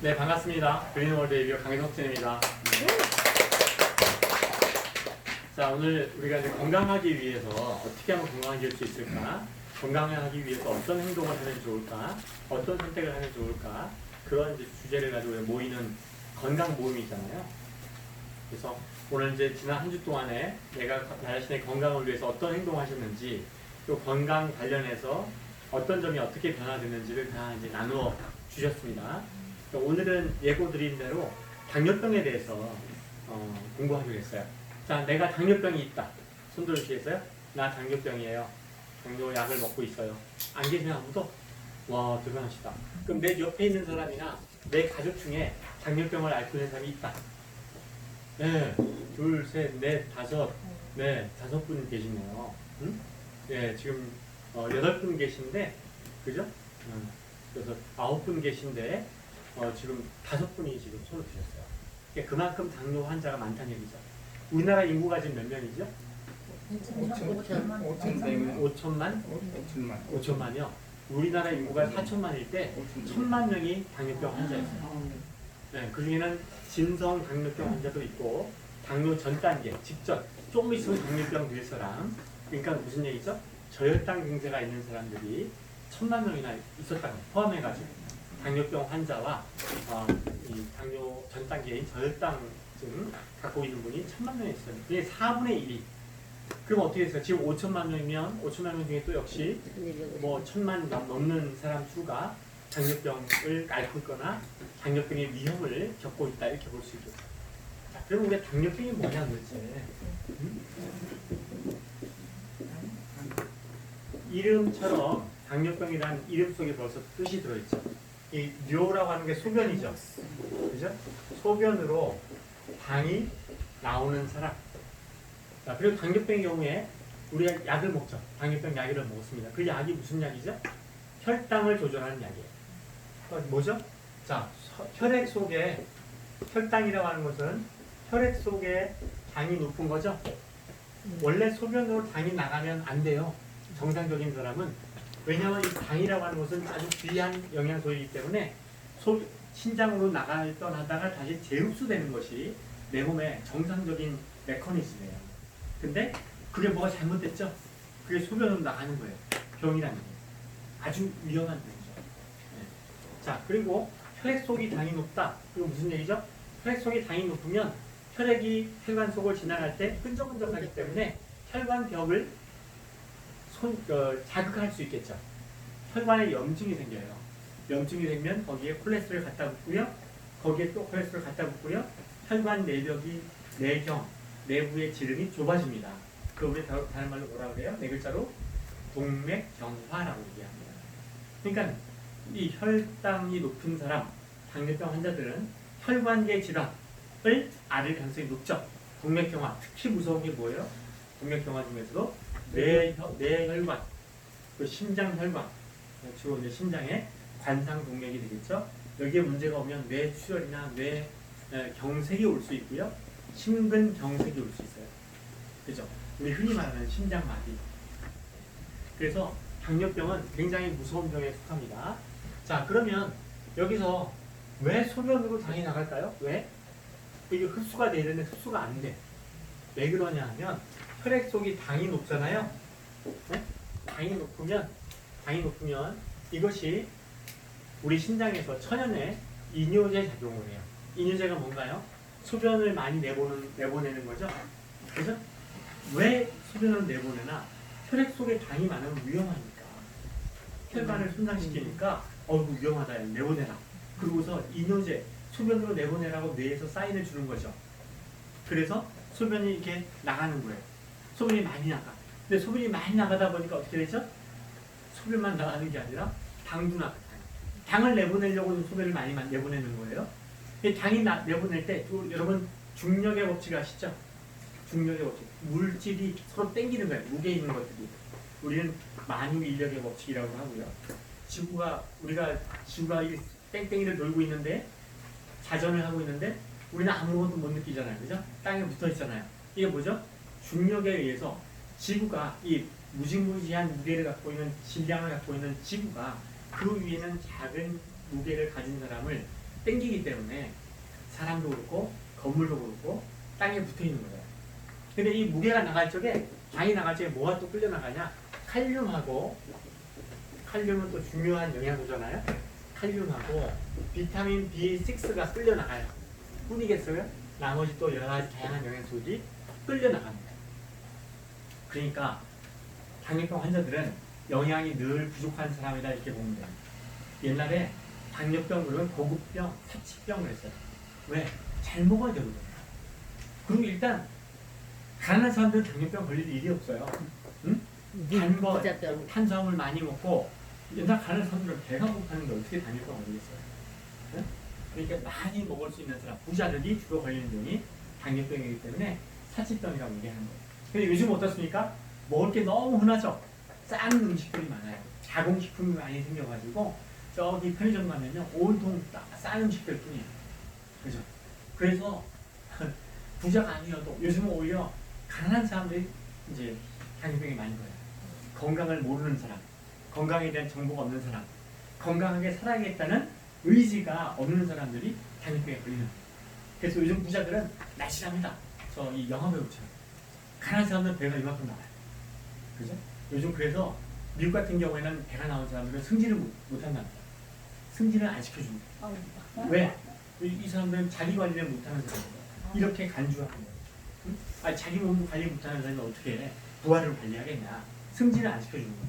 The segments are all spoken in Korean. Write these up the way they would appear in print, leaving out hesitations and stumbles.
네, 반갑습니다. 그린월드 리뷰 강혜석진입니다. 자, 오늘 우리가 이제 건강하기 위해서 어떻게 하면 건강해질 수 있을까? 건강하기 위해서 어떤 행동을 하면 좋을까? 어떤 선택을 하면 좋을까? 그런 이제 주제를 가지고 모이는 건강 모임이잖아요. 그래서 오늘 이제 지난 한 주 동안에 내가 나 자신의 건강을 위해서 어떤 행동을 하셨는지, 또 건강 관련해서 어떤 점이 어떻게 변화됐는지를 다 이제 나누어 주셨습니다. 오늘은 예고 드린 대로 당뇨병에 대해서 공부하기로 했어요. 자, 내가 당뇨병이 있다. 손 들어주시겠어요? 나 당뇨병이에요. 당뇨 약을 먹고 있어요. 안 계시는 아무도? 와, 대단하시다. 그럼 내 옆에 있는 사람이나 내 가족 중에 당뇨병을 앓고 있는 사람이 있다. 네, 둘, 셋, 넷, 다섯. 네, 5분 계시네요. 응? 네, 지금 8분 계신데, 그죠? 그래서 9분 계신데, 지금 5분이 지금 손을 드셨어요. 그러니까 그만큼 당뇨 환자가 많다는 얘기죠. 우리나라 인구가 지금 몇 명이죠? 5천만? 5천만이요. 우리나라 인구가 4천만일 때 1,000만 명이 당뇨병 환자였어요. 네, 그 중에는 진성 당뇨병 환자도 있고, 당뇨 전 단계, 직전, 조금 있으면 당뇨병 될 사람. 그러니까 무슨 얘기죠? 저혈당 증세가 있는 사람들이 1,000만 명이나 있었다고 포함해가지고. 당뇨병 환자와 이 당뇨 전 단계인 저혈당증 갖고 있는 분이 1,000만 명이 있어요. 이게 4분의 1이. 그럼 어떻게 됐어요? 지금 5천만 명이면 5천만 명 중에 또 역시 뭐 1,000만 넘는 사람 수가 당뇨병을 앓고 있거나 당뇨병의 위험을 겪고 있다, 이렇게 볼 수 있겠죠. 자, 그럼 우리가 당뇨병이 뭐냐 도대체? 이름처럼 당뇨병이라는 이름 속에 벌써 뜻이 들어있죠. 이 뇨라고 하는 게 소변이죠. 그죠? 소변으로 당이 나오는 사람. 자, 그리고 당뇨병의 경우에 우리가 약을 먹죠. 당뇨병 약을 먹었습니다. 그 약이 무슨 약이죠? 혈당을 조절하는 약이에요. 뭐죠? 자, 혈액 속에, 혈당이라고 하는 것은 혈액 속에 당이 높은 거죠. 원래 소변으로 당이 나가면 안 돼요. 정상적인 사람은. 왜냐하면 이 당이라고 하는 것은 아주 귀한 영양소이기 때문에 신장으로 나가던 하다가 다시 재흡수되는 것이 내 몸의 정상적인 메커니즘이에요. 근데 그게 뭐가 잘못됐죠? 그게 소변으로 나가는 거예요. 병이라는 게. 아주 위험한 병이죠. 네. 자, 그리고 혈액 속이 당이 높다. 이거 무슨 얘기죠? 혈액 속이 당이 높으면 혈액이 혈관 속을 지나갈 때 끈적끈적하기 때문에 혈관벽을 자극할 수 있겠죠. 혈관에 염증이 생겨요. 염증이 생기면 거기에 콜레스테롤 갖다 붓고요. 거기에 또 콜레스테롤 갖다 붓고요. 혈관 내벽이, 내경, 내부의 지름이 좁아집니다. 그걸 우리 다른 말로 뭐라고 그래요? 네 글자로 동맥경화라고 얘기합니다. 그러니까 이 혈당이 높은 사람, 당뇨병 환자들은 혈관계 질환을 앓을 가능성이 높죠. 동맥경화, 특히 무서운 게 뭐예요? 동맥경화 중에서도 뇌혈관, 그 심장혈관, 주로 이제 심장의 관상동맥이 되겠죠. 여기에 문제가 오면 뇌출혈이나 뇌경색이 올 수 있고요. 심근경색이 올 수 있어요. 그죠? 우리 흔히 말하는 심장마비. 그래서 당뇨병은 굉장히 무서운 병에 속합니다. 자, 그러면 여기서 왜 소변으로 당이 나갈까요? 왜? 이게 흡수가 돼야 되는데 흡수가 안 돼. 왜 그러냐 하면 혈액 속이 당이 높잖아요. 네? 당이 높으면 이것이 우리 심장에서 천연의 이뇨제 작용을 해요. 이뇨제가 뭔가요? 소변을 많이 내보내는 거죠. 그래서 왜 소변을 내보내나? 혈액 속에 당이 많으면 위험하니까. 혈관을 손상시키니까 위험하다, 내보내라. 그러고서 이뇨제, 소변으로 내보내라고 뇌에서 사인을 주는 거죠. 그래서 소변이 이렇게 나가는 거예요. 소변이 많이 나가. 근데 소변이 많이 나가다 보니까 어떻게 되죠? 소변만 나가는 게 아니라 당도 나가요. 당을 내보내려고 소변을 많이 내보내는 거예요. 당이 내보낼 때 여러분 중력의 법칙 아시죠? 중력의 법칙. 물질이 서로 땡기는 거예요. 무게 있는 것들이. 우리는 만유 인력의 법칙이라고 하고요. 우리가 지구가 이 땡땡이를 돌고 있는데, 자전을 하고 있는데 우리는 아무것도 못 느끼잖아요. 그죠? 땅에 붙어 있잖아요. 이게 뭐죠? 중력에 의해서 지구가, 이 무지무지한 무게를 갖고 있는, 질량을 갖고 있는 지구가 그 위에는 작은 무게를 가진 사람을 땡기기 때문에 사람도 그렇고 건물도 그렇고 땅에 붙어 있는 거예요. 근데 이 무게가 나갈 적에 당이 나갈 적에 뭐가 또 끌려 나가냐? 칼륨은 또 중요한 영양소잖아요. 칼륨하고 비타민 B6가 끌려 나가요. 뿐이겠어요? 나머지 또 여러 가지 다양한 영양소들이 끌려 나갑니다. 그러니까 당뇨병 환자들은 영양이 늘 부족한 사람이다 이렇게 보면 돼요. 옛날에 당뇨병 그러면 고급병, 사치병 그랬어요. 왜? 잘 먹어야 되거든요. 그리고 일단 가난한 사람들은 당뇨병 걸릴 일이 없어요. 응? 단 거, 부자병. 탄수화물 많이 먹고 옛날 가난한 사람들은 배가 고파는데 어떻게 당뇨병 걸리겠어요? 응? 그러니까 많이 먹을 수 있는 사람, 부자들이 주로 걸리는 병이 당뇨병이기 때문에 사치병이라고 얘기하는 거예요. 근데 요즘 어떻습니까? 먹을 게 너무 흔하죠? 싼 음식들이 많아요.加工식품이 많이 생겨가지고 저기 편의점 가면요 온통 싼 음식들 뿐이에요. 그죠? 그래서 부자가 아니어도 요즘은 오히려 가난한 사람들이 이제 당뇨병이 많이 걸려요. 건강을 모르는 사람, 건강에 대한 정보가 없는 사람, 건강하게 살아야겠다는 의지가 없는 사람들이 당뇨병에 걸리는 거예요. 그래서 요즘 부자들은 날씬합니다. 저 이 영화배우처럼. 가난한 사람들은 배가 이만큼 나와요. 그죠? 요즘 그래서 미국 같은 경우에는 배가 나온 사람들은 승진을 못한답니다. 승진을 안 시켜줍니다. 왜? 이 사람들은 자기 관리를 못하는 사람이에요. 이렇게 간주하는 거예요. 응? 아니, 자기 몸도 관리 못하는 사람이 어떻게 부하를 관리하겠냐. 승진을 안 시켜주는 거예요.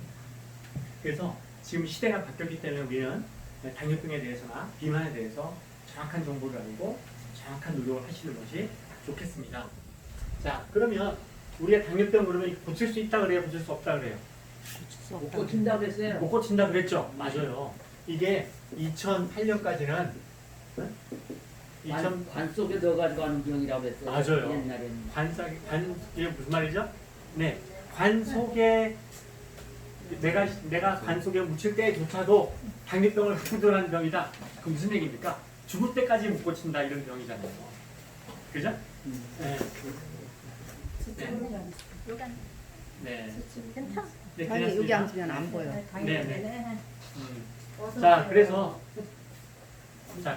그래서 지금 시대가 바뀌었기 때문에 우리는 당뇨병에 대해서나 비만에 대해서 정확한 정보를 알고 정확한 노력을 하시는 것이 좋겠습니다. 자, 그러면 우리가 당뇨병 그러면 고칠 수 있다 그래요? 고칠 수 없다 그래요? 못 고친다고 그랬어요. 못 고친다 그랬죠? 맞아요. 이게 2008년까지는 관 속에 넣어가지고 하는 병이라고 그랬어요. 맞아요. 옛날에는. 이게 무슨 말이죠? 네, 관 속에 내가 관 속에 묻힐 때조차도 당뇨병을 후두라는 병이다. 그 무슨 얘기입니까? 죽을 때까지 못 고친다 이런 병이잖아요. 그죠? 네. 네. 괜찮아. 네, 아니 여기 괜찮습니다. 앉으면 안 보여. 네, 네. 자,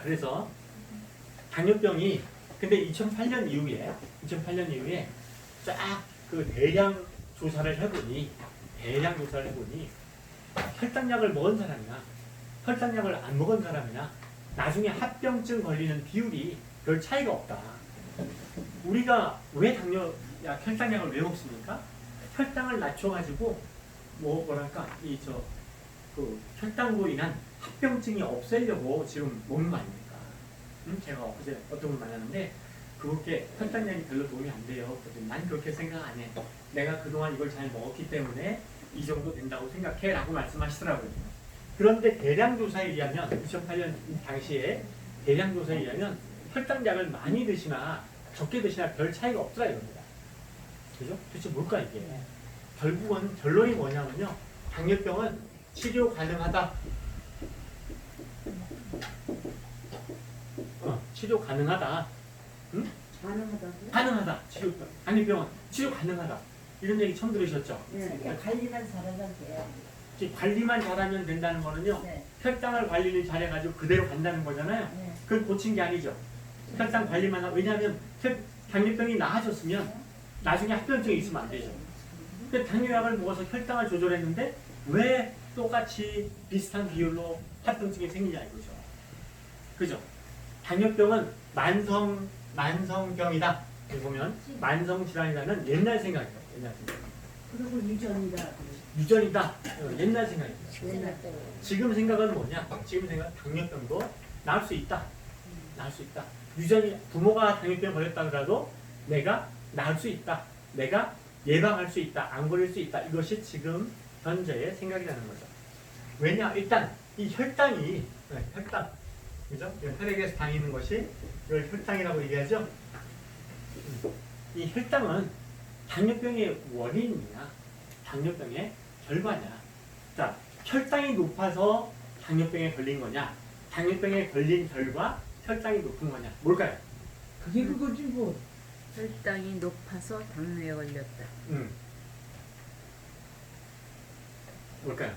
그래서 당뇨병이 근데 2008년 이후에 쫙 그 대량 조사를 해보니 혈당약을 먹은 사람이나 혈당약을 안 먹은 사람이나 나중에 합병증 걸리는 비율이 별 차이가 없다. 우리가 왜 혈당약을 왜 먹습니까? 혈당을 낮춰가지고 뭐랄까 그 혈당으로 인한 합병증이 없애려고 지금 먹는 거 아닙니까? 제가 어제 어떤 분 만났는데 그렇게 혈당약이 별로 도움이 안 돼요. 난 그렇게 생각 안 해. 내가 그동안 이걸 잘 먹었기 때문에 이 정도 된다고 생각해 라고 말씀하시더라고요. 그런데 대량조사에 의하면 2008년 당시에 대량조사에 의하면 혈당약을 많이 드시나 적게 드시나 별 차이가 없더라 이겁니다. 그죠? 도대체 뭘까 이게? 결국은 결론이 뭐냐면요. 당뇨병은 치료 가능하다. 치료 가능하다. 응? 가능하다고요? 가능하다. 당뇨병은 치료 가능하다. 이런 얘기 처음 들으셨죠? 네. 관리만 잘하면 돼요. 관리만 잘하면 된다는 거는요. 네. 혈당을 관리를 잘해가지고 그대로 간다는 거잖아요. 네. 그건 고친 게 아니죠. 혈당 관리만 하고 왜냐하면 당뇨병이 나아졌으면 나중에 합병증이 있으면 안 되죠. 근데 당뇨약을 먹어서 혈당을 조절했는데 왜 똑같이 비슷한 비율로 합병증이 생기냐 이거죠. 그죠? 당뇨병은 만성병이다. 여기 보면 만성질환이라는 옛날 생각이에요. 옛날 생각. 그리고 유전이다. 유전이다. 옛날 생각이에요. 옛날 때. 지금 생각은 뭐냐? 지금 생각 당뇨병도 나을 수 있다. 나을 수 있다. 유전이 부모가 당뇨병 걸렸다 그래도 내가 나을 수 있다. 내가 예방할 수 있다. 안 걸릴 수 있다. 이것이 지금 현재의 생각이라는 거죠. 왜냐? 일단 이 혈당이 혈당 그죠? 혈액에서 당이 있는 것이 이걸 혈당이라고 얘기하죠. 이 혈당은 당뇨병의 원인이냐, 당뇨병의 결과냐. 자, 혈당이 높아서 당뇨병에 걸린 거냐, 당뇨병에 걸린 결과 혈당이 높은 거냐, 뭘까요? 그게 그거지 뭐. 혈당이 높아서 당뇨에 걸렸다. 뭘까요?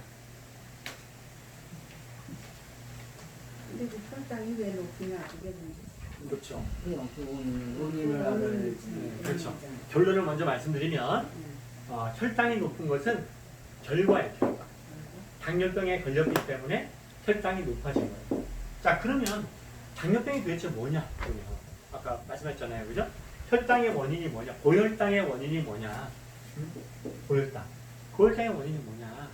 근데 그 혈당이 왜 높으냐 그게 문제. 그렇죠. 그래요. 그 원인을 알아야지. 그렇죠. 결론을 먼저 말씀드리면 혈당이 높은 것은 결과예요. 결과. 당뇨병에 걸렸기 때문에 혈당이 높아진 거예요. 자, 그러면 당뇨병이 도대체 뭐냐? 그러면 아까 말씀하셨잖아요, 그죠? 혈당의 원인이 뭐냐? 고혈당의 원인이 뭐냐? 고혈당. 고혈당의 원인이 뭐냐?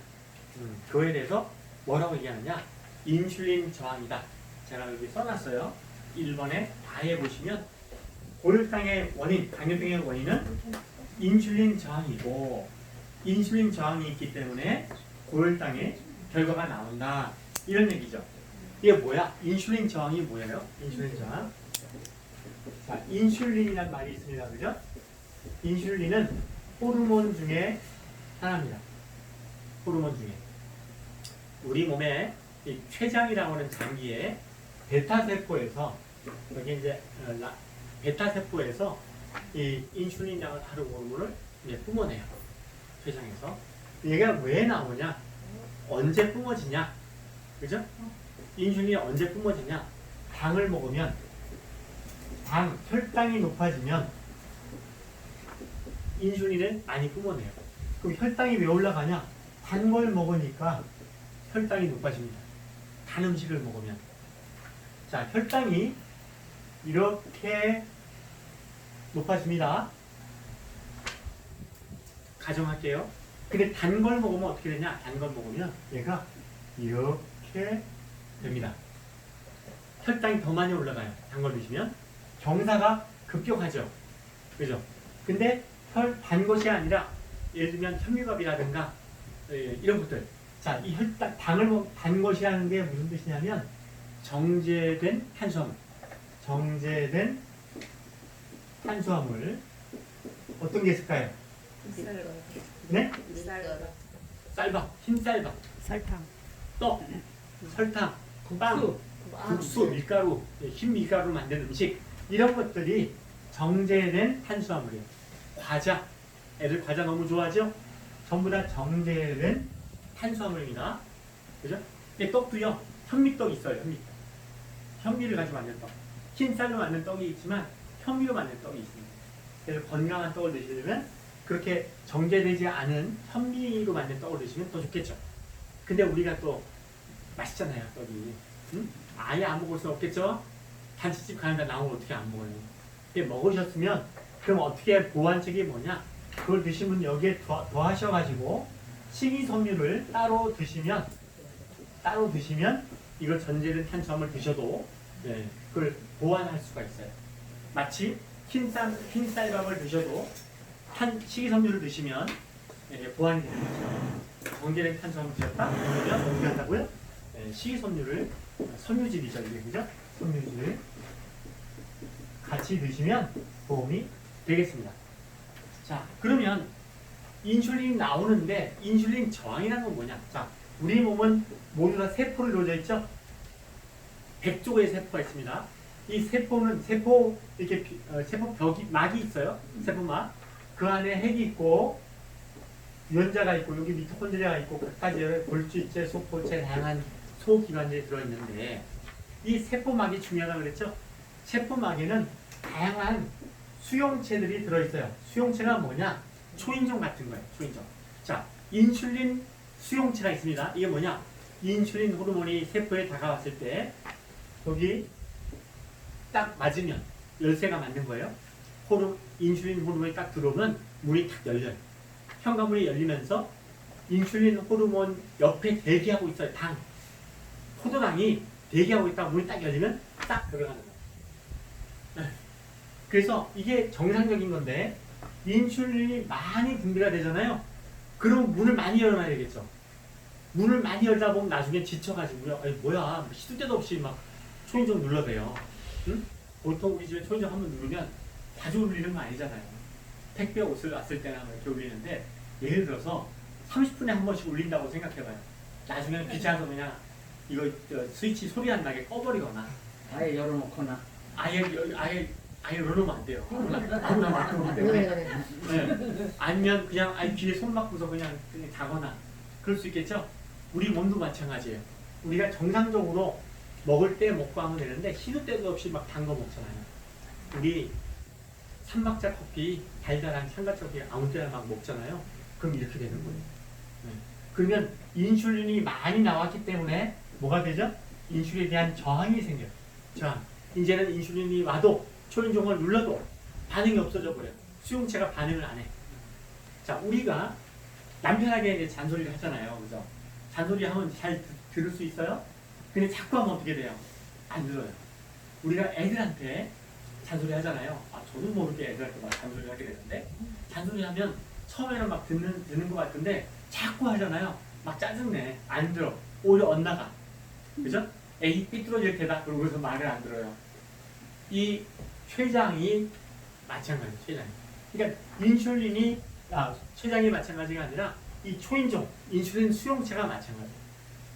그거에 대해서 뭐라고 얘기하느냐? 인슐린 저항이다. 제가 여기 써놨어요. 1번에 다해 보시면 고혈당의 원인, 당뇨병의 원인은 인슐린 저항이고 인슐린 저항이 있기 때문에 고혈당의 결과가 나온다. 이런 얘기죠. 이게 뭐야? 인슐린 저항이 뭐예요? 인슐린 저항. 자, 인슐린이라는 말이 있습니다. 그죠? 인슐린은 호르몬 중에 하나입니다. 호르몬 중에. 우리 몸에 이 췌장이라고 하는 장기에 베타세포에서 여기 이제 베타세포에서 이 인슐린이라는 다른 호르몬을 이제 뿜어내요. 췌장에서. 얘가 왜 나오냐? 언제 뿜어지냐? 그죠? 인슐린이 언제 뿜어지냐? 당을 먹으면 혈당이 높아지면 인슐린을 많이 뿜어내요. 그럼 혈당이 왜 올라가냐? 단 걸 먹으니까 혈당이 높아집니다. 단 음식을 먹으면. 자, 혈당이 이렇게 높아집니다. 가정할게요. 근데 단 걸 먹으면 어떻게 되냐? 단 걸 먹으면 얘가 이렇게 됩니다. 혈당이 더 많이 올라가요. 단 걸 드시면. 경사가 급격하죠. 그죠? 근데 단 것이 아니라 예를 들면 현미밥이라든가 이런 것들. 자, 이 단 것이라는 게 무슨 뜻이냐면 정제된 탄수화물. 정제된 탄수화물. 어떤 게 있을까요? 네? 쌀밥, 흰쌀밥, 설탕. 떡, 설탕, 빵, 국수, 밀가루, 흰 밀가루 만든 음식 이런 것들이 정제된 탄수화물이에요. 과자, 애들 과자 너무 좋아하죠? 전부 다 정제된 탄수화물입니다. 그죠? 이 떡도요, 현미떡 있어요, 현미떡. 현미를 가지고 만든 떡. 흰쌀로 만든 떡이 있지만 현미로 만든 떡이 있습니다. 그래서 건강한 떡을 드시려면 그렇게 정제되지 않은 현미로 만든 떡을 드시면 더 좋겠죠. 근데 우리가 또 맛있잖아요, 떡이. 응? 아예 안 먹을 수 없겠죠? 단체집 가는데 나오면 어떻게 안 먹어요? 근데 먹으셨으면 그럼 어떻게 보완책이 뭐냐? 그걸 드시면 여기에 더하셔가지고 식이섬유를 따로 드시면 이걸 전제된 탄수화물 드셔도 그걸 보완할 수가 있어요. 마치 흰쌀밥을 드셔도 식이섬유를 드시면 보완이 되는 거죠. 정제된 탄수화물 드셨다? 그러면 어떻게 한다고요? 식이섬유를 섬유질이죠, 이게 그죠? 섬유질 같이 드시면 도움이 되겠습니다. 자, 그러면 인슐린이 나오는데 인슐린 저항이라는 건 뭐냐? 자, 우리 몸은 모두 다 세포를 이루어져 있죠? 100조의 세포가 있습니다. 이 세포는 세포 벽이 막이 있어요. 세포막. 그 안에 핵이 있고 유전자가 있고 여기 미토콘드리아가 있고 각가지 골주체, 소포체, 다양한 소기관들이 들어있는데 이 세포막이 중요하다고 그랬죠? 세포막에는 다양한 수용체들이 들어있어요. 수용체가 뭐냐? 초인종 같은 거예요. 초인종. 자, 인슐린 수용체가 있습니다. 이게 뭐냐? 인슐린 호르몬이 세포에 다가왔을 때 여기 딱 맞으면 열쇠가 맞는 거예요. 인슐린 호르몬이 딱 들어오면 문이 딱 열려요. 현관문이 열리면서 인슐린 호르몬 옆에 대기하고 있어요. 당. 포도당이 대기하고 있다가 문이 딱 열리면 딱 들어가는 거예요. 그래서 이게 정상적인 건데 인슐린이 많이 분비가 되잖아요. 그럼 문을 많이 열어놔야 되겠죠. 문을 많이 열다 보면 나중에 지쳐가지고요. 아니 뭐야 시도 때도 없이 막 초인종 눌러대요. 응? 보통 우리 집에 초인종 한번 누르면 자주 울리는 거 아니잖아요. 택배 옷을 왔을 때나 이렇게 울리는데 예를 들어서 30분에 한 번씩 울린다고 생각해봐요. 나중에는 귀찮아서 그냥 이거 스위치 소리 안 나게 꺼버리거나 아예 열어놓거나. 아예 열어놓으면 안 돼요. 아무나 막 그러기 때문에. 네. 아니면 그냥 귀에 손 막고서 그냥 자거나 그럴 수 있겠죠. 우리 몸도 마찬가지예요. 우리가 정상적으로 먹을 때 먹고 하면 되는데 시도 때도 없이 막 단 거 먹잖아요. 우리 삼박자 커피, 달달한 삼박자 커피 아무 때나 막 먹잖아요. 그럼 이렇게 되는 거예요. 네. 그러면 인슐린이 많이 나왔기 때문에 뭐가 되죠? 인슐린에 대한 저항이 생겨요. 저항. 이제는 인슐린이 와도 초인종을 눌러도 반응이 없어져 버려요. 수용체가 반응을 안 해. 자, 우리가 남편에게 이제 잔소리를 하잖아요. 그죠? 잔소리 하면 잘 들을 수 있어요? 근데 자꾸 하면 어떻게 돼요? 안 들어요. 우리가 애들한테 잔소리 하잖아요. 아, 저도 모르게 애들한테 막 잔소리 하게 되는데, 잔소리 하면 처음에는 막 듣는 것 같은데, 자꾸 하잖아요. 막 짜증내. 안 들어. 오히려 엇나가. 그죠? 애기 삐뚤어질 때다. 그러고서 말을 안 들어요. 이 췌장이 마찬가지예요. 췌장이. 그러니까 인슐린이 췌장이 마찬가지가 아니라 이 초인종, 인슐린 수용체가 마찬가지예요.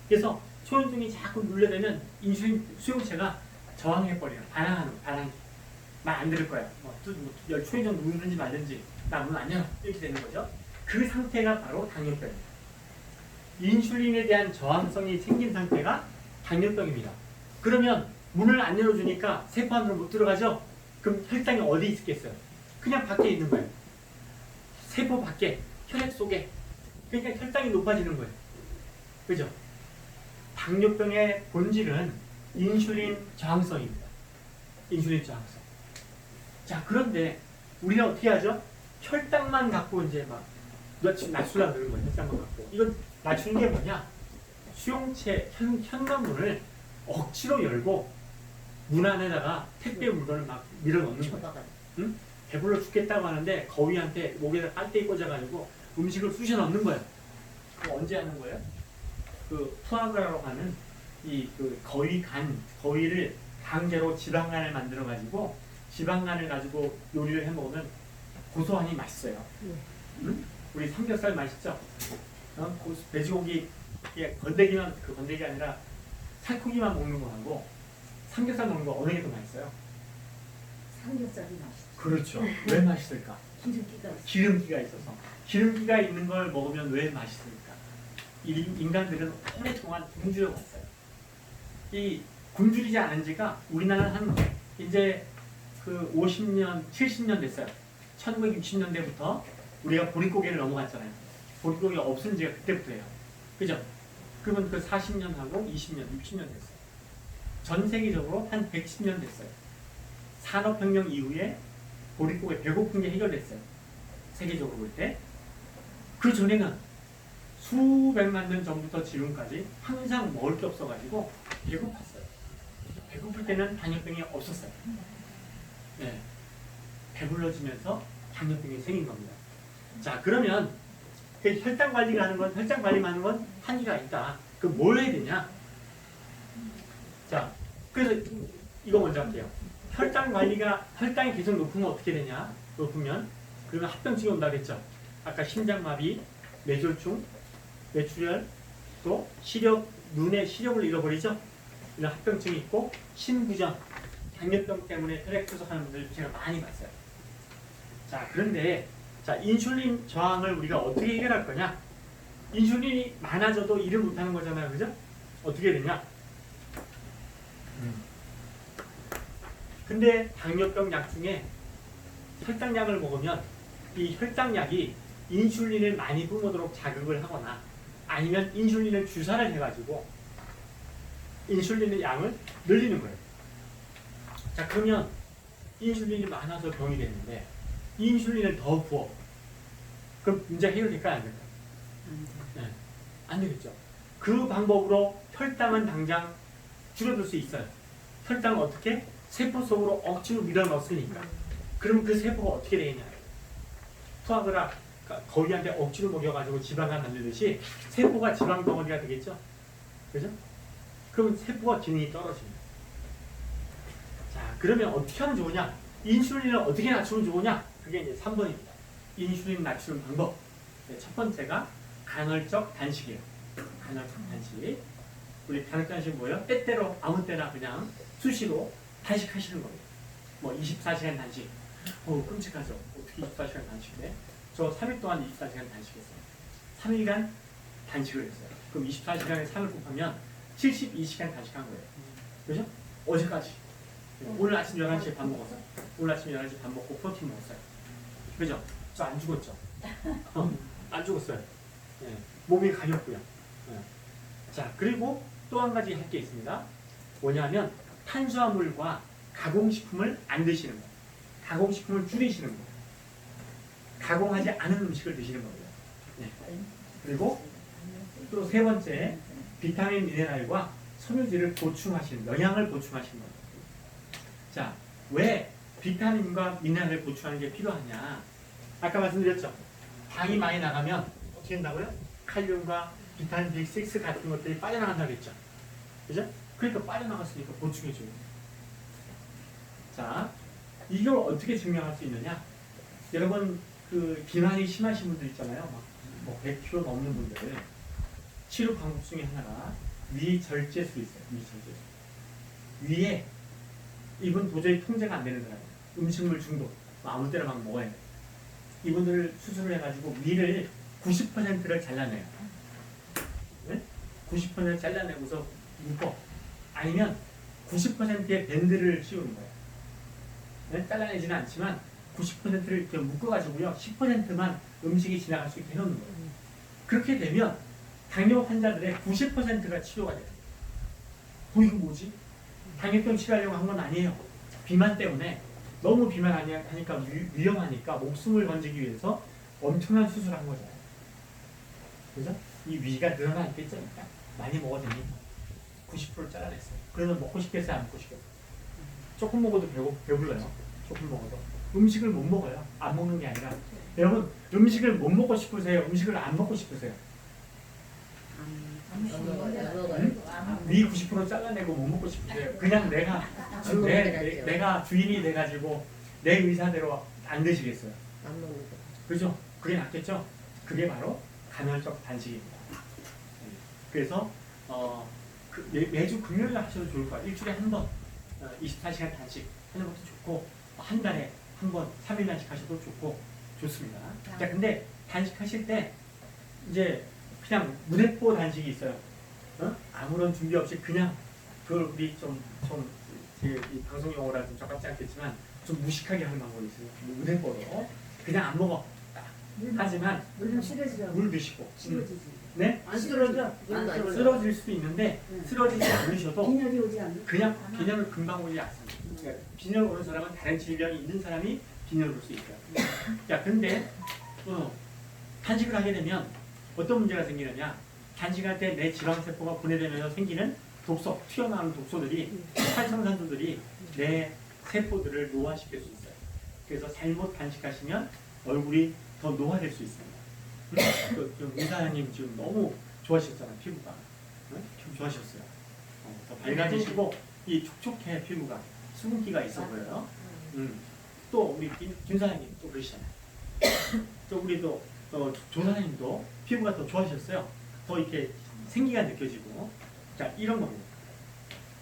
그래서 초인종이 자꾸 눌려대면 인슐린 수용체가 저항해버려요. 반항. 말 안 들을 거야. 초인종 누르든지 말든지 나 문 안 열어. 이렇게 되는 거죠. 그 상태가 바로 당뇨병입니다. 인슐린에 대한 저항성이 생긴 상태가 당뇨병입니다. 그러면 문을 안 열어주니까 세포 안으로 못 들어가죠? 그럼 혈당이 어디 있겠어요? 그냥 밖에 있는 거예요. 세포 밖에, 혈액 속에. 그러니까 혈당이 높아지는 거예요. 그죠? 당뇨병의 본질은 인슐린 저항성입니다. 인슐린 저항성. 자, 그런데 우리가 어떻게 하죠? 혈당만 갖고 이제 막 낮추려고 그러는 거예요. 혈당만 갖고. 이건 낮추는 게 뭐냐? 수용체, 현관문을 억지로 열고 문 안에다가 택배 물건을 막 밀어 넣는 거예요. 응? 배불러 죽겠다고 하는데 거위한테 목에다 빨대기 꽂아가지고 음식을 쑤셔 넣는 거예요. 그거 언제 하는 거예요? 그 푸아그라라고 하는 그 거위를 강제로 지방간을 만들어가지고 지방간을 가지고 요리를 해 먹으면 고소하니 맛있어요. 응? 우리 삼겹살 맛있죠? 돼지고기 건더기만 그 건더기 아니라 살코기만 먹는 거하고 삼겹살 먹는 거 어느 게 더 맛있어요? 삼겹살이 맛있어. 그렇죠. 왜 맛있을까? 기름기가 있어. 기름기가 있어서. 기름기가 있는 걸 먹으면 왜 맛있을까? 인간들은 오랫동안 굶주려 왔어요. 이 굶주리지 않은 지가 우리나라는 한 이제 그 50년, 70년 됐어요. 1960년대부터 우리가 보릿고개를 넘어갔잖아요. 보릿고개가 없은 지가 그때부터예요. 그죠? 그러면 그 40년하고 20년, 60년 됐어요. 전 세계적으로 한 110년 됐어요. 산업혁명 이후에 보릿고개 배고픈 게 해결됐어요. 세계적으로 볼 때. 그 전에는 수백만 년 전부터 지금까지 항상 먹을 게 없어가지고 배고팠어요. 배고플 때는 당뇨병이 없었어요. 네. 배불러지면서 당뇨병이 생긴 겁니다. 자, 그러면 그 혈당 관리를 하는 건, 혈당 관리만 하는 건 한계가 있다. 그럼 뭘 해야 되냐? 자, 그래서 이거 먼저 할게요. 혈당이 계속 높으면 어떻게 되냐? 높으면, 그러면 합병증이 온다고 했죠. 아까 심장마비, 뇌졸중, 뇌출혈, 또 눈의 시력을 잃어버리죠. 이런 합병증이 있고, 심부전, 당뇨병 때문에 혈액 투석하는 분들 제가 많이 봤어요. 자, 그런데 자, 인슐린 저항을 우리가 어떻게 해결할 거냐? 인슐린이 많아져도 일을 못하는 거잖아요. 그죠? 어떻게 되냐? 근데 당뇨병 약 중에 혈당약을 먹으면 이 혈당약이 인슐린을 많이 뿜어도록 자극을 하거나 아니면 인슐린을 주사를 해가지고 인슐린의 양을 늘리는 거예요. 자, 그러면 인슐린이 많아서 병이 됐는데 인슐린을 더 부어. 그럼 문제 해결될까요? 안 될까요? 네, 안 되겠죠. 그 방법으로 혈당은 당장 줄여들 수 있어요. 혈당을 어떻게? 세포 속으로 억지로 밀어넣었으니까. 그럼 그 세포가 어떻게 되겠냐? 푸아그라 거위한테 억지로 먹여가지고 지방을 만들듯이 세포가 지방 덩어리가 되겠죠. 그죠? 그럼 세포가 기능이 떨어집니다. 자, 그러면 어떻게 하면 좋으냐? 인슐린을 어떻게 낮추면 좋으냐? 그게 이제 3번입니다. 인슐린 낮추는 방법. 네, 첫 번째가 간헐적 단식이에요. 간헐적 단식. 우리 간헐적 단식은 뭐예요? 때때로 아무 때나 그냥 수시로 단식하시는 겁니다. 뭐 24시간 단식. 끔찍하죠. 어떻게 24시간 단식해? 저 3일 동안 24시간 단식했어요. 3일간 단식을 했어요. 그럼 24시간에 3을 곱하면 72시간 단식한 거예요. 그죠? 어제까지. 오늘 아침 11시에 밥 먹었어요. 오늘 아침 11시에 밥 먹고 프로틴 먹었어요. 그죠? 저 안 죽었죠? 안 죽었어요. 예. 몸이 가볍고요. 예. 자, 그리고 또 한 가지 할 게 있습니다. 뭐냐면 탄수화물과 가공식품을 안 드시는 거예요. 가공식품을 줄이시는 거예요. 가공하지 않은 음식을 드시는 거예요. 네. 그리고 또 세 번째, 비타민, 미네랄과 섬유질을 보충하시는, 영양을 보충하시는 거예요. 자, 왜 비타민과 미네랄을 보충하는 게 필요하냐? 아까 말씀드렸죠. 당이 많이 나가면 어떻게 된다고요? 칼륨과 비타민 B6 같은 것들이 빠져나간다고 했죠. 그죠? 그러니까 빠져나갔으니까 보충해줘요. 자, 이걸 어떻게 증명할 수 있느냐? 여러분, 그 비만이 심하신 분들 있잖아요. 뭐 100kg 넘는 분들. 치료 방법 중에 하나가 위절제수 있어요. 위절제수. 위에 이분 도저히 통제가 안 되는 사람, 음식물 중독, 아무 때나 막 먹어야 돼. 이분들을 수술을 해가지고 위를 90%를 잘라내요. 네? 90% 잘라내고서 묶어. 아니면 90%의 밴드를 씌우는 거예요. 네? 잘라내지는 않지만 90%를 이렇게 묶어가지고요, 10%만 음식이 지나갈 수 있게 해놓는 거예요. 그렇게 되면 당뇨 환자들의 90%가 치료가 돼요. 이거 뭐지? 당뇨병 치료하려고 한 건 아니에요. 비만 때문에 너무 비만하니까 위험하니까 목숨을 건지기 위해서 엄청난 수술한 거죠. 그죠? 이 위가 늘어나 있겠죠? 많이 먹어도 되니까 90% 잘라냈어요. 그래서 먹고 싶겠어요? 안 먹고 싶겠어요? 조금 먹어도 배불러요. 조금 먹어도. 음식을 못 먹어요. 안 먹는 게 아니라. 여러분, 음식을 못 먹고 싶으세요? 음식을 안 먹고 싶으세요? 위 90% 잘라내고 못 먹고 싶으세요? 그냥 내가 주인이 돼가지고 내 의사대로 안 드시겠어요? 안 먹는 그죠? 그게 낫겠죠? 그게 바로 간헐적 단식입니다. 그래서 매주 금요일에 하셔도 좋을 것 같아요. 일주일에 한 번 24시간 단식 하는 것도 좋고, 한 달에 한 번 3일 단식 하셔도 좋고 좋습니다. 자, 근데 단식하실 때 이제 그냥 무대포 단식이 있어요. 아무런 준비 없이 그냥 그걸 우리 이 방송 용어라 좀 적합지 않겠지만 좀 무식하게 하는 방법이 있어요. 무대포로 그냥 안 먹어. 하지만 물좀 실어주라고. 물 드시고. 실어주지. 네? 안 쓰러져. 쓰러질 수도 있는데 쓰러지지 않으셔도 빈혈이 오지 않는. 그냥 빈혈을 금방 오지 않습니다. 그러니까 빈혈 오는 사람은 다른 질병이 있는 사람이 빈혈 올 수 있어요. 야, 근데 단식을 하게 되면 어떤 문제가 생기느냐? 단식할 때 내 지방세포가 분해되면서 생기는 독소, 튀어나오는 독소들이, 활성산소들이 내 세포들을 노화시킬 수 있어요. 그래서 잘못 단식하시면 얼굴이 더 노화될 수 있습니다. 의사님 지금 너무 좋아하셨잖아요, 피부가. 좀 좋아하셨어요. 더 밝아지시고 이 촉촉해, 피부가. 수분기가 있어 보여요. 또 우리 김 사장님 또 그러시잖아요. 또 우리 또 조 사장님도 피부가 더 좋아지셨어요. 더 이렇게 생기가 느껴지고. 자, 이런 겁니다.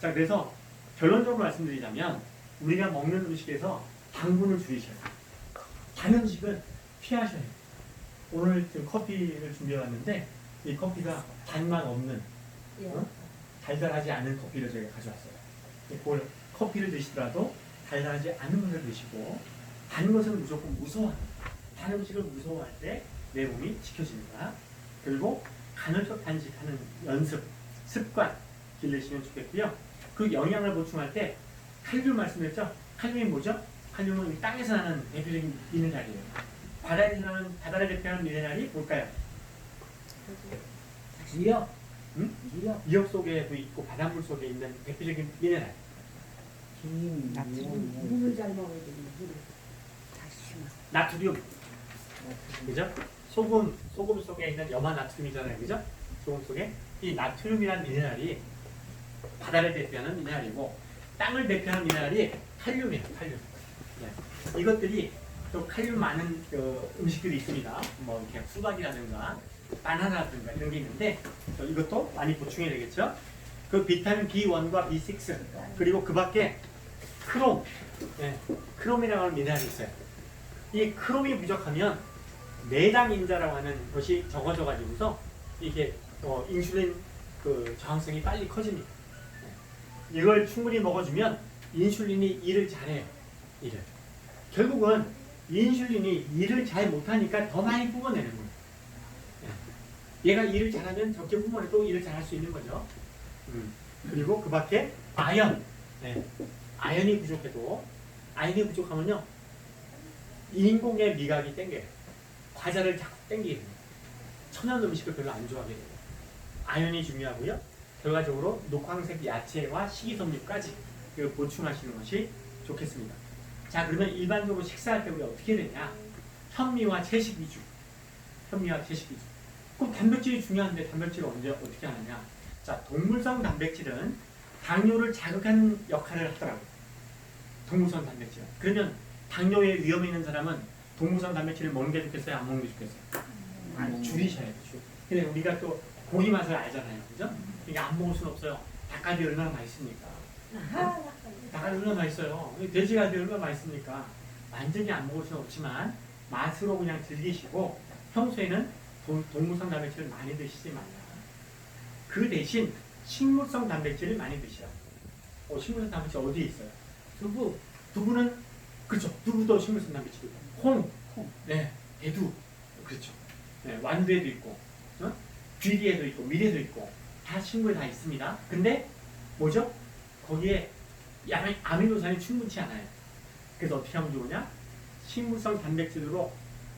자, 그래서 결론적으로 말씀드리자면 우리가 먹는 음식에서 당분을 줄이셔야 돼요. 단 음식은 피하셔야 돼요. 오늘 지금 커피를 준비해 왔는데 이 커피가 단맛 없는 달달하지 않은 커피를 저희가 가져왔어요. 그걸 커피를 드시더라도 달달하지 않은 것을 드시고, 단 것은 무조건 무서워합니다. 단 음식을 무서워할 때 내 몸이 지켜집니다. 그리고 간헐적 단식하는 연습, 습관 기르시면 좋겠고요. 그 영양을 보충할 때 칼륨 말씀드렸죠? 칼륨이 뭐죠? 칼륨은 땅에서 나는 대표적인 미네랄이에요. 바다에서 나는, 바다를 대표하는 미네랄이 뭘까요? 미역. 응? 미역 속에도 있고 바닷물 속에 있는 대표적인 미네랄. 물을 잘 먹어야 되는 물을. 나트륨. 그죠? 소금 속에 있는 염화 나트륨이잖아요. 그죠? 소금 속에 이 나트륨이라는 미네랄이 바다를 대표하는 미네랄이고, 땅을 대표하는 미네랄이 칼륨이에요. 칼륨. 네. 이것들이 또 칼륨 많은 음식들이 있습니다. 뭐 이렇게 수박이라든가 바나나라든가 이런 게 있는데 이것도 많이 보충해야 되겠죠. 그 비타민 B1과 B6 그리고 그 밖에 크롬, 네. 크롬이라고 하는 미네랄이 있어요. 이 크롬이 부족하면 내장인자라고 하는 것이 적어져 가지고서 이게 인슐린 그 저항성이 빨리 커집니다. 네. 이걸 충분히 먹어주면 인슐린이 일을 잘해요. 일을. 결국은 인슐린이 일을 잘 못하니까 더 많이 뿜어내는 거예요. 예. 얘가 일을 잘하면 저렇게 뿜어내도 일을 잘할 수 있는 거죠. 그리고 그 밖에 아연. 네. 아연이 부족해도 아연이 부족하면요 인공의 미각이 땡겨요. 과자를 자꾸 땡기게 돼요. 천연 음식을 별로 안 좋아하게 돼요. 아연이 중요하고요. 결과적으로 녹황색 야채와 식이섬유까지 이걸 보충하시는 것이 좋겠습니다. 자, 그러면 일반적으로 식사할 때 우리 어떻게 되냐? 현미와 채식 위주. 현미와 채식 위주. 그럼 단백질이 중요한데 단백질을 언제 어떻게 하느냐? 자, 동물성 단백질은 당뇨를 자극하는 역할을 하더라고요. 동물성 단백질은. 그러면 당뇨에 위험이 있는 사람은 동물성 단백질을 먹는 게 좋겠어요? 안 먹는 게 좋겠어요? 아니, 줄이셔야 돼요. 근데 우리가 또 고기 맛을 알잖아요. 그죠? 이게 안 먹을 수는 없어요. 닭갈비 얼마나 맛있습니까? 닭갈비 얼마나 맛있어요. 돼지갈비 얼마나 맛있습니까? 완전히 안 먹을 수는 없지만 맛으로 그냥 즐기시고 평소에는 동물성 단백질을 많이 드시지 말라. 그 대신 식물성 단백질을 많이 드시라. 식물성 단백질 어디에 있어요? 두부. 두부는 그렇죠. 두부도 식물성 단백질이고 콩. 네. 대두. 그렇죠. 네. 완두에도 있고 귀리에도 있고 밀에도 있고 다 식물에 다 있습니다. 근데 뭐죠? 거기에 아미노산이 충분치 않아요. 그래서 어떻게 하면 좋으냐? 식물성 단백질로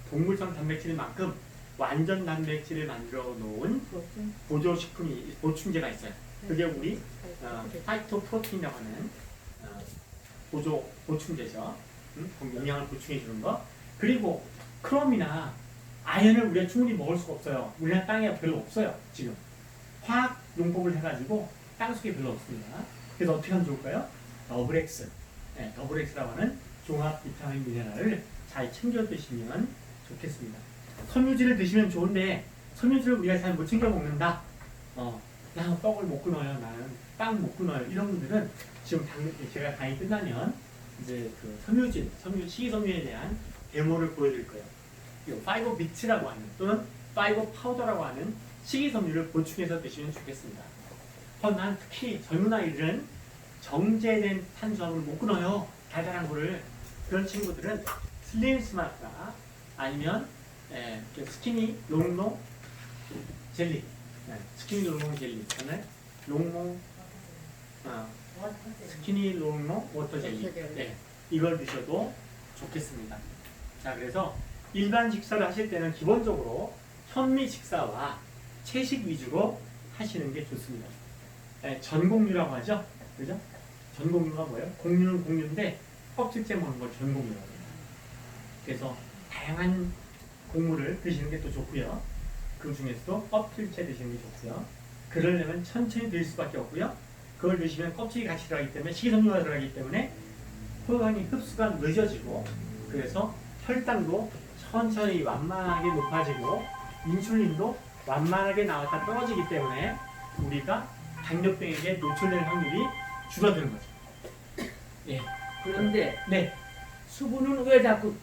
동물성 단백질만큼 완전 단백질을 만들어 놓은 보조식품이 보충제가 있어요. 그게 우리 파이토프로틴이라고 하는 보충제죠. 영양을 보충해 주는 거. 그리고 크롬이나 아연을 우리가 충분히 먹을 수가 없어요. 우리나라 땅에 별로 없어요. 지금 화학 용법을 해가지고 땅 속에 별로 없습니다. 그래서 어떻게 하면 좋을까요? 더블엑스, 네, 더블엑스라고 하는 종합 비타민 미네랄을 잘 챙겨 드시면 좋겠습니다. 섬유질을 드시면 좋은데 섬유질을 우리가 잘 못 챙겨 먹는다. 나는 떡을 못 끊어요. 나는 빵 못 끊어요. 이런 분들은 지금 제가 강의 끝나면 이제 그 섬유질, 식이섬유에 대한 데모를 보여드릴 거예요. 파이버 비트라고 하는 또는 파이버 파우더라고 하는 식이섬유를 보충해서 드시면 좋겠습니다. 난 특히 젊은 아이들은 정제된 탄수화물을 못 끊어요. 달달한 거를. 그런 친구들은 슬림 스마트나 아니면 스키니 롱롱 젤리, 스키니 롱롱 젤리, 그다음에 롱롱 스키니 롱롱 워터 젤리, 네, 이걸 드셔도 좋겠습니다. 자, 그래서 일반 식사를 하실 때는 기본적으로 현미 식사와 채식 위주로 하시는 게 좋습니다. 전공류라고 하죠, 그죠? 전공류가 뭐예요? 공류는 공류인데 껍질째 먹는 걸 전공류라고 해요. 그래서 다양한 곡물을 드시는 게 또 좋고요. 그 중에서도 껍질째 드시는 게 좋고요. 그러려면 천천히 드실 수밖에 없고요. 그걸 드시면 껍질이 같이 들어가기 때문에 식이섬유가 들어가기 때문에 혈관이 흡수가 늦어지고 그래서 혈당도 천천히 완만하게 높아지고 인슐린도 완만하게 나왔다 떨어지기 때문에 우리가 당뇨병에게 노출될 확률이 줄어드는 거죠. 예. 그런데 네. 수분은 왜 자꾸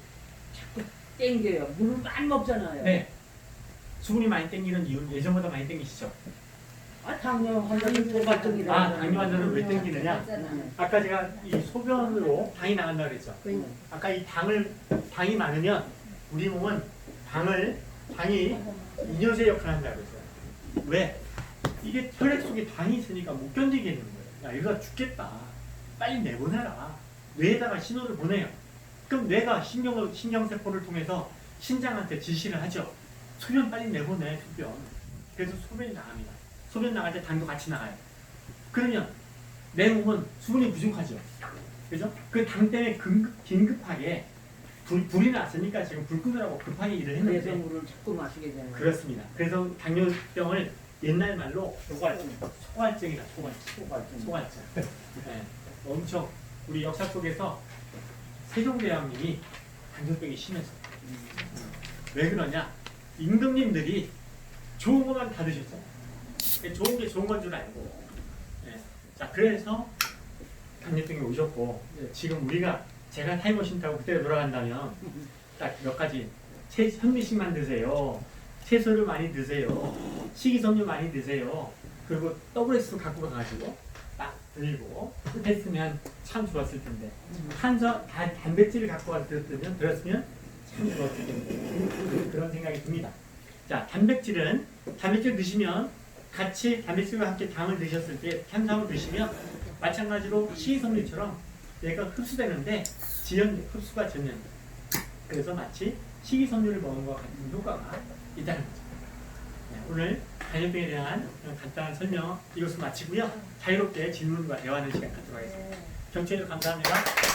땡겨요? 물을 많이 먹잖아요. 네. 수분이 많이 땡기는 이유는 예전보다 많이 땡기시죠? 당뇨 환자는 고갈증이라. 당뇨 환자는 왜 땡기느냐? 아까 제가 이 소변으로 당이 나간다고 그랬죠? 아까 이 당이 많으면 우리 몸은 당이 이뇨제 역할을 한다고 그랬어요. 왜? 이게 혈액 속에 당이 있으니까 못 견디겠는 거예요. 야, 이러다 죽겠다. 빨리 내보내라. 뇌에다가 신호를 보내요. 그럼 뇌가 신경세포를 통해서 신장한테 지시를 하죠. 소변 빨리 내보내, 소변. 그래서 소변이 나갑니다. 소변 나갈 때 당도 같이 나가요. 그러면 내 몸은 수분이 부족하죠. 그죠? 그 당 때문에 긴급하게 불이 났으니까 지금 불 끄느라고 급하게 일을 그래서 했는데 물을 자꾸 마시게 되는. 그렇습니다. 그래서 당뇨병을 옛날 말로 소갈증이다. 소갈증. 네. 엄청 우리 역사 속에서 세종대왕님이 당뇨병이 심해서 왜 그러냐? 임금님들이 좋은 것만 다 드셨잖아요. 좋은 게 좋은 건 줄 알고. 네. 자, 그래서 당뇨병이 오셨고 지금 제가 타임머신 타고 그때로 돌아간다면 딱 몇 가지 현미식만 드세요. 채소를 많이 드세요. 식이섬유 많이 드세요. 그리고 WS 갖고 가가지고 딱 들고 했으면 참 좋았을 텐데 단백질을 갖고 와서 들었으면 참 좋았을 텐데 그런 생각이 듭니다. 자, 단백질 드시면 같이 단백질과 함께 당을 드셨을 때 탄수화물 드시면 마찬가지로 식이섬유처럼 얘가 흡수되는데 흡수가 전혀 그래서 마치 식이섬유를 먹은 것과 같은 효과가 있다는 거죠. 네, 오늘 간염병에 대한 간단한 설명 이것을 마치고요. 자유롭게 질문과 대화하는 시간 갖도록 하겠습니다. 경청해주셔서 감사합니다.